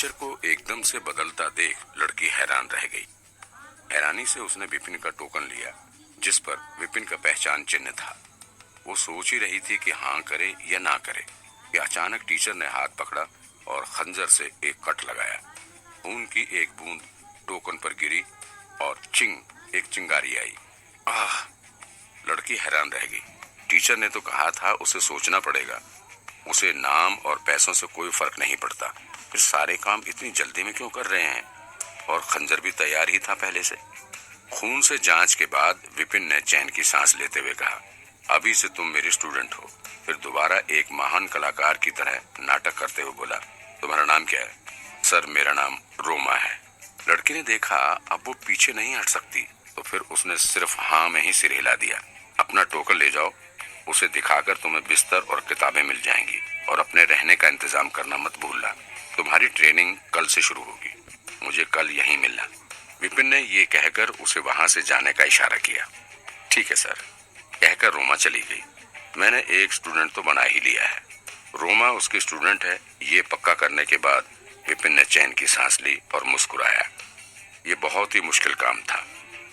Teacher को एकदम से बदलता देख लड़की हैरान रह गई। हैरानी से उसने विपिन का टोकन लिया, जिस पर विपिन का पहचान चिन्ह था। वो सोच ही रही थी कि हाँ करे या ना करे कि अचानक टीचर ने हाथ पकड़ा और खंजर से एक कट लगाया। खून की एक बूंद टोकन पर गिरी और एक चिंगारी आई। आह! लड़की हैरान रह गई। टीचर ने तो कहा था उसे सोचना पड़ेगा, उसे नाम और पैसों से कोई फर्क नहीं पड़ता, फिर सारे काम इतनी जल्दी में क्यों कर रहे हैं? और खंजर भी तैयार ही था पहले से। खून से जांच के बाद विपिन ने चैन की सांस लेते हुए कहा, अभी से तुम मेरी स्टूडेंट हो। फिर दोबारा एक महान कलाकार की तरह नाटक करते हुए बोला, तुम्हारा नाम क्या है? सर, मेरा नाम रोमा है। लड़की ने देखा अब वो पीछे नहीं हट सकती, तो फिर उसने सिर्फ हाँ में ही सिर हिला दिया। अपना टोकन ले जाओ, उसे दिखाकर तुम्हें बिस्तर और किताबें मिल जाएंगी, और अपने रहने का इंतजाम करना मत भूलना। तुम्हारी ट्रेनिंग कल से शुरू होगी, मुझे कल यहीं मिलना। विपिन ने ये कहकर उसे वहां से जाने का इशारा किया। ठीक है सर, कहकर रोमा चली गई। मैंने एक स्टूडेंट तो बना ही लिया है। रोमा उसकी स्टूडेंट है, ये पक्का करने के बाद विपिन ने चैन की सांस ली और मुस्कुराया। ये बहुत ही मुश्किल काम था।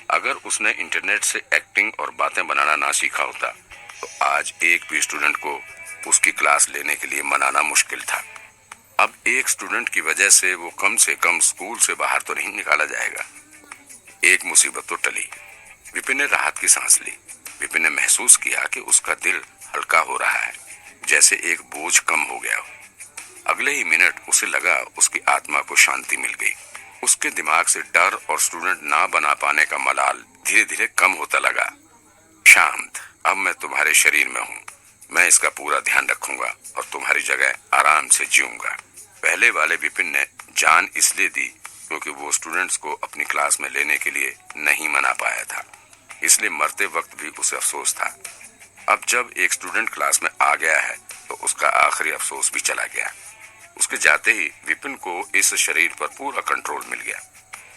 अगर उसने इंटरनेट से एक्टिंग और बातें बनाना ना सीखा होता तो आज एक भी स्टूडेंट को उसकी क्लास लेने के लिए मनाना मुश्किल था। अब एक स्टूडेंट की वजह से वो कम से कम स्कूल से बाहर तो नहीं निकाला जाएगा। एक मुसीबत तो टली। विपिन ने राहत की सांस ली। विपिन ने महसूस किया कि उसका दिल हल्का हो रहा है, जैसे एक बोझ कम हो गया हो। अगले ही मिनट उसे लगा उसकी आत्मा को शांति मिल गई। उसके दिमाग से डर और स्टूडेंट ना बना पाने का मलाल धीरे धीरे कम होता लगा। शांत, अब मैं तुम्हारे शरीर में हूँ। मैं इसका पूरा ध्यान रखूंगा और तुम्हारी जगह आराम से जीऊंगा। पहले वाले विपिन ने जान इसलिए दी क्योंकि वो स्टूडेंट्स को अपनी क्लास में लेने के लिए नहीं मना पाया था, इसलिए मरते वक्त भी उसे अफसोस था। अब जब एक स्टूडेंट क्लास में आ गया है तो उसका आखिरी अफसोस भी चला गया। उसके जाते ही विपिन को इस शरीर पर पूरा कंट्रोल मिल गया।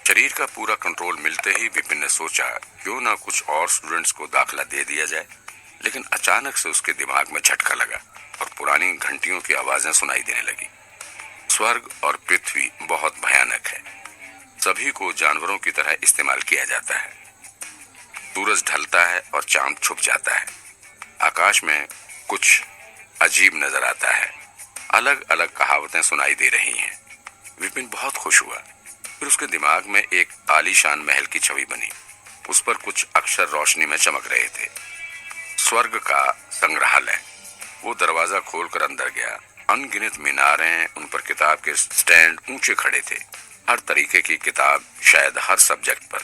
शरीर का पूरा कंट्रोल मिलते ही विपिन ने सोचा क्यों ना कुछ और स्टूडेंट्स को दाखिला दे दिया जाए, लेकिन अचानक से उसके दिमाग में झटका लगा और पुरानी घंटियों की आवाजें सुनाई देने लगी। स्वर्ग और पृथ्वी बहुत भयानक है, सभी को जानवरों की तरह इस्तेमाल किया जाता है। सूरज ढलता है और चांद छुप जाता है। आकाश में कुछ अजीब नजर आता है। अलग अलग कहावतें सुनाई दे रही हैं। विपिन बहुत खुश हुआ। फिर उसके दिमाग में एक आलीशान महल की छवि बनी। उस पर कुछ अक्षर रोशनी में चमक रहे थे। स्वर्ग का संग्रहालय। वो दरवाजा खोलकर अंदर गया। अनगिनत मीनारें, उन पर किताब के स्टैंड ऊंचे खड़े थे। हर तरीके की किताब, शायद हर सब्जेक्ट पर।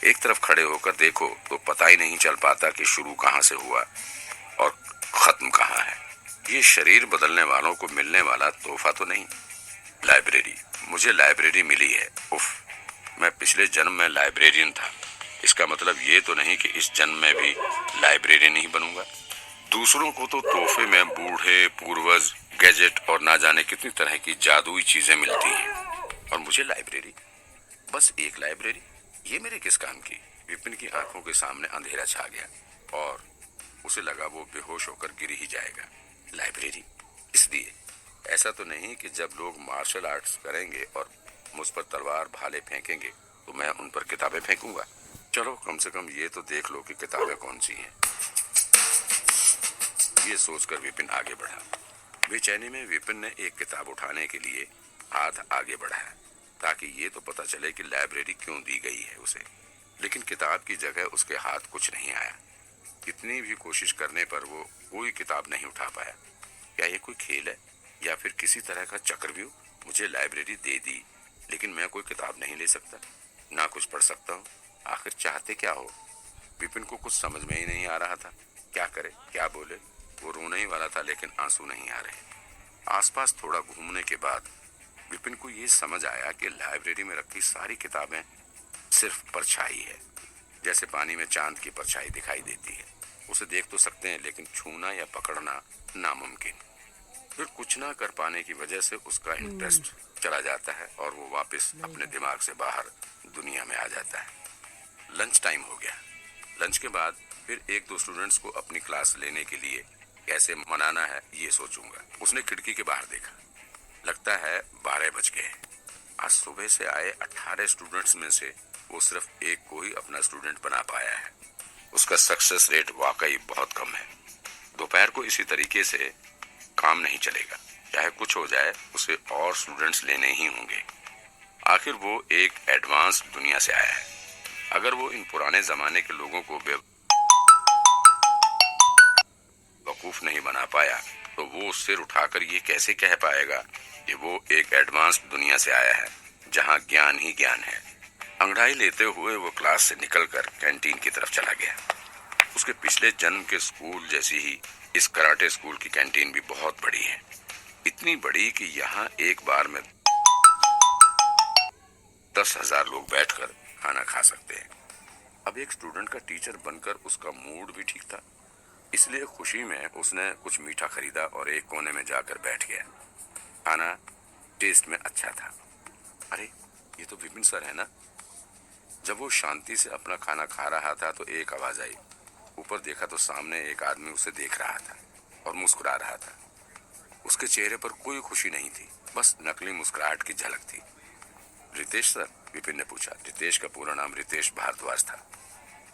एक तरफ खड़े होकर देखो तो पता ही नहीं चल पाता कि शुरू कहाँ से हुआ और खत्म कहाँ है। ये शरीर बदलने वालों को मिलने वाला तोहफा तो नहीं। लाइब्रेरी, मुझे लाइब्रेरी मिली है। उफ, मैं पिछले जन्म में लाइब्रेरियन था। इसका मतलब ये तो नहीं कि इस जन्म में भी लाइब्रेरियन ही बनूंगा। दूसरों को तो तोहफे में बूढ़े, पूर्वज, गैजेट और ना जाने कितनी तरह की जादुई चीजें मिलती हैं, और मुझे लाइब्रेरी, बस एक लाइब्रेरी, ये मेरे किस काम की? विपिन की आंखों के सामने अंधेरा छा गया और उसे लगा वो बेहोश होकर गिर ही जाएगा। लाइब्रेरी इसलिए, ऐसा तो नहीं कि जब लोग मार्शल आर्ट्स करेंगे और मुझ पर तलवार भाले फेंकेंगे तो मैं उन पर किताबें फेंकूंगा। चलो कम से कम ये तो देख लो कि किताबें कौन सी हैं। ये सोचकर विपिन आगे बढ़ा। बेचैनी में विपिन ने एक किताब उठाने के लिए हाथ आगे बढ़ाया ताकि ये तो पता चले कि लाइब्रेरी क्यों दी गई है उसे, लेकिन किताब की जगह उसके हाथ कुछ नहीं आया। कितनी भी कोशिश करने पर वो कोई किताब नहीं उठा पाया। क्या ये कोई खेल है या फिर किसी तरह का चक्रव्यूह? मुझे लाइब्रेरी दे दी लेकिन मैं कोई किताब नहीं ले सकता, ना कुछ पढ़ सकता हूँ। आखिर चाहते क्या हो? विपिन को कुछ समझ में ही नहीं आ रहा था। क्या करे, क्या बोले? वो रोने ही वाला था लेकिन आंसू नहीं आ रहे। आसपास थोड़ा घूमने के बाद विपिन को ये समझ आया कि लाइब्रेरी में रखी सारी किताबें सिर्फ परछाई है, जैसे पानी में चांद की परछाई दिखाई देती है। उसे देख तो सकते हैं लेकिन छूना या पकड़ना नामुमकिन। फिर कुछ ना कर पाने की वजह से उसका इंटरेस्ट चला जाता है और वो वापस अपने दिमाग से बाहर दुनिया में आ जाता है। लंच टाइम हो गया। लंच के बाद फिर एक दो स्टूडेंट्स को अपनी क्लास लेने के लिए कैसे मनाना है ये सोचूंगा। उसने खिड़की के बाहर देखा। लगता है 12 बज गए। आज सुबह से आए 18 स्टूडेंट्स में से वो सिर्फ एक को ही अपना स्टूडेंट बना पाया है। उसका सक्सेस रेट वाकई बहुत कम है। दोपहर को इसी तरीके से काम नहीं चलेगा। चाहे कुछ हो जाए, उसे और स्टूडेंट्स लेने ही होंगे। आखिर वो एक एडवांस दुनिया से आया है। अगर वो इन पुराने जमाने के लोगों को बेवकूफ नहीं बना पाया, तो वो सिर उठाकर ये कैसे कह पाएगा कि वो एक एडवांस दुनिया से आया है, जहाँ ज्ञान ही ज्ञान है। अंगड़ाई लेते हुए वो क्लास से निकलकर कैंटीन की तरफ चला गया। उसके पिछले जन्म के स्कूल जैसी ही इस कराटे स्कूल की कैंटीन भी बहुत बड़ी है। इतनी बड़ी कि यहाँ एक बार में 10,000 लोग बैठकर खाना खा सकते हैं। अब एक स्टूडेंट का टीचर बनकर उसका मूड भी ठीक था, इसलिए खुशी में उसने कुछ मीठा खरीदा और एक कोने में जाकर बैठ गया। खाना टेस्ट में अच्छा था। अरे, ये तो विपिन सर है ना। जब वो शांति से अपना खाना खा रहा था तो एक आवाज आई। ऊपर देखा तो सामने एक आदमी उसे देख रहा था और मुस्कुरा रहा था। उसके चेहरे पर कोई खुशी नहीं थी, बस नकली मुस्कुराहट की झलक थी। रितेश सर? विपिन ने पूछा। रितेश का पूरा नाम रितेश भारद्वाज था।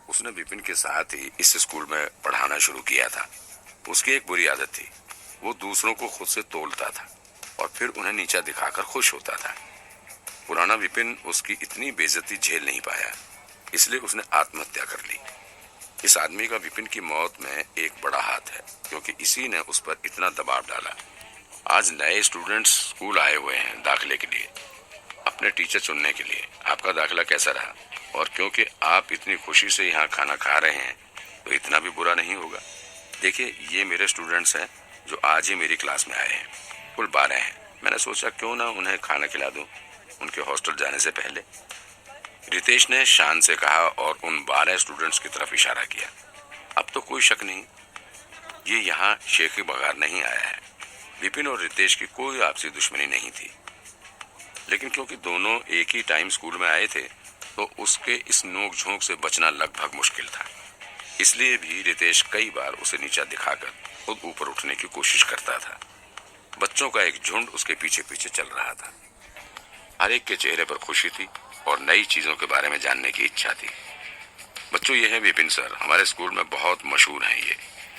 उसने विपिन के साथ ही इस स्कूल में पढ़ाना शुरू किया था। उसकी एक बुरी आदत थी, वो दूसरों को खुद से तोलता था और फिर उन्हें नीचा दिखाकर खुश होता था। पुराना विपिन उसकी इतनी बेइज्जती झेल नहीं पाया, इसलिए उसने आत्महत्या कर ली। इस आदमी का विपिन की मौत में एक बड़ा हाथ है, क्योंकि इसी ने उस पर इतना दबाव डाला। आज नए स्टूडेंट्स स्कूल आए हुए हैं दाखिले के लिए, अपने टीचर चुनने के लिए। आपका दाखिला कैसा रहा? और क्योंकि आप इतनी खुशी से यहाँ खाना खा रहे हैं, तो इतना भी बुरा नहीं होगा। देखिए, ये मेरे स्टूडेंट्स हैं जो आज ही मेरी क्लास में आए हैं। कुल 12 हैं। मैंने सोचा क्यों ना उन्हें खाना खिला दूं उनके हॉस्टल जाने से पहले। रितेश ने शान से कहा और उन 12 स्टूडेंट्स की तरफ इशारा किया। अब तो कोई शक नहीं, ये यहाँ शेखी बगार नहीं आया है। विपिन और रितेश की कोई आपसी दुश्मनी नहीं थी, लेकिन क्योंकि दोनों एक ही टाइम स्कूल में आए थे, तो उसके इस नोक झोंक से बचना लगभग मुश्किल था। इसलिए भी रितेश कई बार उसे नीचा दिखाकर खुद ऊपर उठने की कोशिश करता था। बच्चों का एक झुंड उसके पीछे पीछे चल रहा था। हर एक के चेहरे पर खुशी थी और नई चीजों के बारे में जानने की इच्छा थी। बच्चों, ये है विपिन सर, हमारे स्कूल में बहुत मशहूर हैं।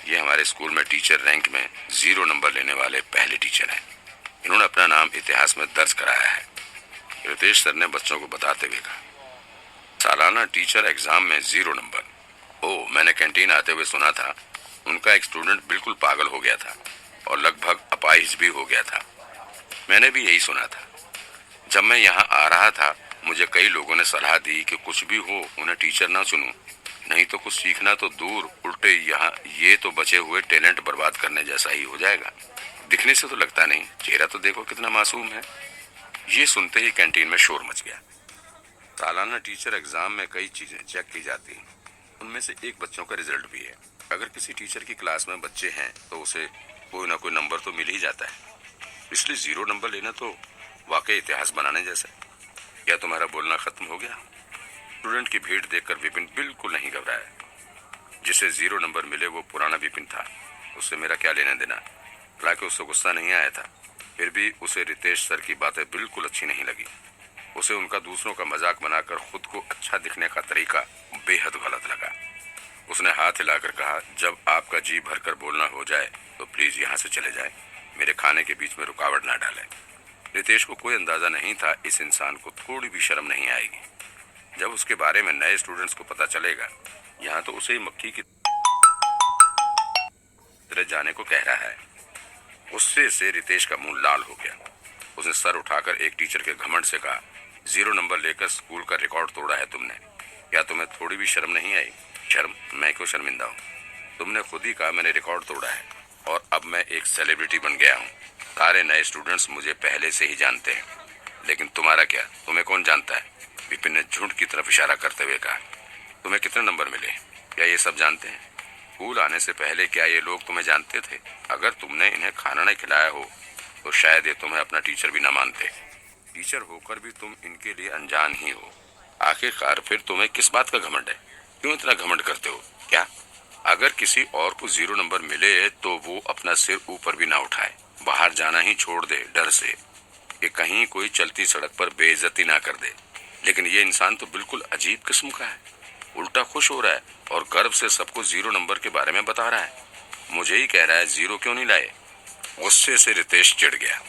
ये हमारे स्कूल में टीचर रैंक में 0 नंबर लेने वाले पहले टीचर हैं। इन्होंने अपना नाम इतिहास में दर्ज कराया है। रितेश सर ने बच्चों को बताते हुए कहा। सालाना टीचर एग्जाम में 0 नंबर। ओह, मैंने कैंटीन आते हुए सुना था उनका एक स्टूडेंट बिल्कुल पागल हो गया था और लगभग अपाहिज भी हो गया था। मैंने भी यही सुना था। जब मैं यहाँ आ रहा था, मुझे कई लोगों ने सलाह दी कि कुछ भी हो उन्हें टीचर ना चुनूं, नहीं तो कुछ सीखना तो दूर, उल्टे यहाँ ये तो बचे हुए टैलेंट बर्बाद करने जैसा ही हो जाएगा। दिखने से तो लगता नहीं, चेहरा तो देखो कितना मासूम है। ये सुनते ही कैंटीन में शोर मच गया। सालाना टीचर एग्जाम में कई चीजें चेक की जाती हैं, उनमें से एक बच्चों का रिजल्ट भी है। अगर किसी टीचर की क्लास में बच्चे हैं तो उसे कोई ना कोई नंबर तो मिल ही जाता है, इसलिए 0 नंबर लेना तो वाकई इतिहास बनाने जैसा है। क्या तुम्हारा बोलना खत्म हो गया? स्टूडेंट की भीड़ देखकर विपिन बिल्कुल नहीं घबराया। जिसे 0 नंबर मिले वो पुराना विपिन था, उससे मेरा क्या लेना देना। हालांकि उससे गुस्सा नहीं आया था, फिर भी उसे रितेश सर की बातें बिल्कुल अच्छी नहीं लगी। उसे उनका दूसरों का मजाक बनाकर खुद को अच्छा दिखने का तरीका बेहद गलत लगा। उसने हाथ हिलाकर कहा, जब आपका जी भरकर बोलना हो जाए तो प्लीज यहाँ से चले जाएं। मेरे खाने के बीच में रुकावट ना डालें। रितेश को कोई अंदाजा नहीं था इस इंसान को थोड़ी भी शर्म नहीं आएगी। जब उसके बारे में नए स्टूडेंट्स को पता चलेगा, यहाँ तो उसे मक्खी की तरह जाने को कह रहा है। गुस्से से रितेश का मुंह लाल हो गया। उसने सर उठाकर एक टीचर के घमंड से कहा, 0 नंबर लेकर स्कूल का रिकॉर्ड तोड़ा है तुमने। क्या तुम्हें थोड़ी भी शर्म नहीं आई? शर्म? मैं क्यों शर्मिंदा हूँ? तुमने खुद ही कहा मैंने रिकॉर्ड तोड़ा है और अब मैं एक सेलिब्रिटी बन गया हूँ। सारे नए स्टूडेंट्स मुझे पहले से ही जानते हैं, लेकिन तुम्हारा क्या? तुम्हें कौन जानता है? विपिन ने झुंड की तरफ इशारा करते हुए कहा। तुम्हें कितने नंबर मिले, क्या ये सब जानते हैं? स्कूल आने से पहले क्या ये लोग तुम्हें जानते थे? अगर तुमने इन्हें खाना नहीं खिलाया हो तो शायद ये तुम्हें अपना टीचर भी ना मानते। टीचर होकर भी तुम इनके लिए अनजान ही हो। आखिरकार फिर तुम्हें किस बात का घमंड है? क्यों इतना घमंड करते हो? क्या अगर किसी और को 0 नंबर मिले तो वो अपना सिर ऊपर भी ना उठाए, बाहर जाना ही छोड़ दे डर से? कि कहीं कोई चलती सड़क पर बेइज्जती ना कर दे। लेकिन ये इंसान तो बिल्कुल अजीब किस्म का है। उल्टा खुश हो रहा है और गर्व से सबको 0 नंबर के बारे में बता रहा है। मुझे ही कह रहा है 0 क्यों नहीं लाए। गुस्से से रितेश चिढ़ गया।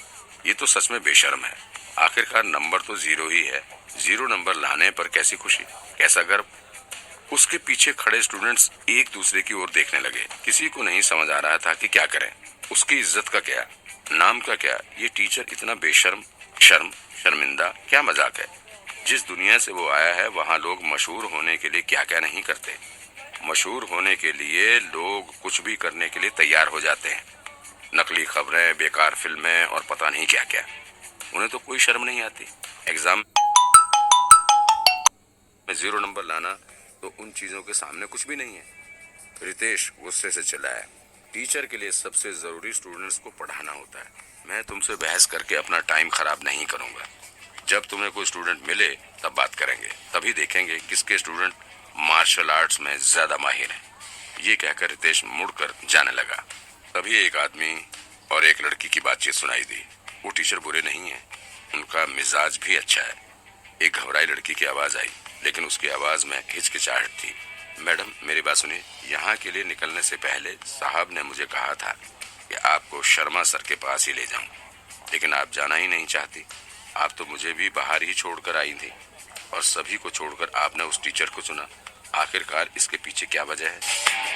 ये तो सच में बेशर्म है। आखिरकार नंबर तो 0 ही है। 0 नंबर लाने पर कैसी खुशी, कैसा गर्व। उसके पीछे खड़े स्टूडेंट्स एक दूसरे की ओर देखने लगे। किसी को नहीं समझ आ रहा था कि क्या करें। उसकी इज्जत का क्या, नाम का क्या। ये टीचर इतना बेशर्म, शर्मिंदा, क्या मजाक है। जिस दुनिया से वो आया है वहाँ लोग मशहूर होने के लिए क्या क्या नहीं करते। मशहूर होने के लिए लोग कुछ भी करने के लिए तैयार हो जाते हैं। नकली खबरें, बेकार फिल्में और पता नहीं क्या क्या। उन्हें तो कोई शर्म नहीं आती। एग्जाम में 0 नंबर लाना तो उन चीजों के सामने कुछ भी नहीं है। रितेश गुस्से से चिल्लाया। टीचर के लिए सबसे जरूरी स्टूडेंट्स को पढ़ाना होता है। मैं तुमसे बहस करके अपना टाइम खराब नहीं करूंगा। जब तुम्हें कोई स्टूडेंट मिले तब बात करेंगे। तभी देखेंगे किसके स्टूडेंट मार्शल आर्ट्स में ज्यादा माहिर हैं। ये कहकर रितेश मुड़कर जाने लगा। तभी एक आदमी और एक लड़की की बातचीत सुनाई दी। वो टीचर बुरे नहीं है, उनका मिजाज भी अच्छा है। एक घबराई लड़की की आवाज आई, लेकिन उसकी आवाज में हिचकिचाहट थी। मैडम मेरी बात सुनिए। यहाँ के लिए निकलने से पहले साहब ने मुझे कहा था कि आपको शर्मा सर के पास ही ले जाऊं, लेकिन आप जाना ही नहीं चाहती। आप तो मुझे भी बाहर ही छोड़कर आई थी और सभी को छोड़कर आपने उस टीचर को चुना। आखिरकार इसके पीछे क्या वजह है।